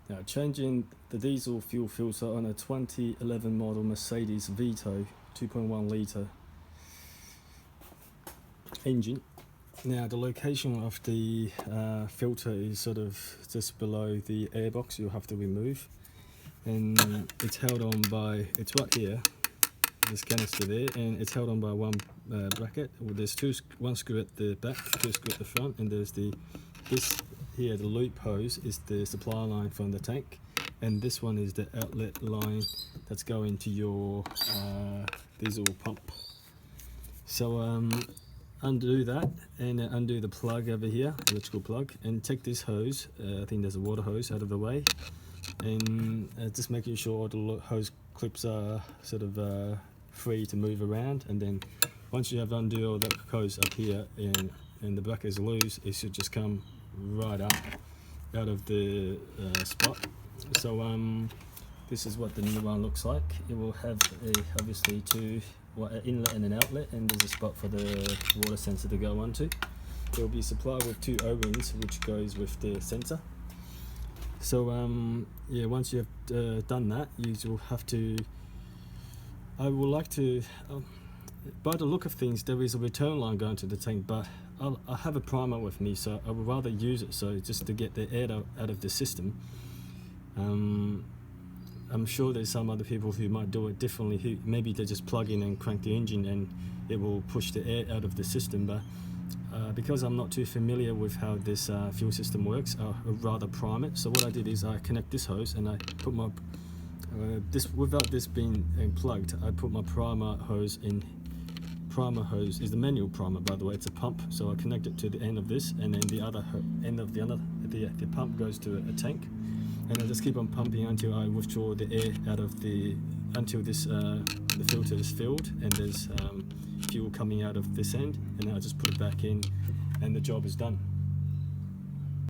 Now changing the diesel fuel filter on a 2011 model Mercedes Vito 2.1 litre engine. Now the location of the filter is sort of just below the airbox. You'll have to remove, and it's held on by, it's right here, this canister there, and it's held on by one bracket. Well, there's one screw at the back, two screw at the front, and there's this here, the loop hose is the supply line from the tank, and this one is the outlet line that's going to your diesel pump. So undo that and undo the plug over here, electrical plug, and take this hose, I think there's a water hose, out of the way, and just making sure all the hose clips are sort of free to move around. And then once you have undo all that hose up here and the bracket is loose, it should just come right up out of the spot. So this is what the new one looks like. It will have obviously an inlet and an outlet, and there's a spot for the water sensor to go onto. It will be supplied with two O-rings, which goes with the sensor. So yeah, once you have done that, you will have to, I would like to, by the look of things, there is a return line going to the tank, but I have a primer with me, so I would rather use it, so just to get the air out of the system. I'm sure there's some other people who might do it differently, who maybe they just plug in and crank the engine and it will push the air out of the system. But because I'm not too familiar with how this fuel system works, I would rather prime it. So what I did is I connect this hose and I put my without this being plugged, I put my primer hose in. Primer hose is the manual primer, by the way. It's a pump, so I connect it to the end of this, and then the other end of the pump goes to a tank, and I just keep on pumping until I withdraw the air out of until this the filter is filled and there's fuel coming out of this end, and then I just put it back in and the job is done.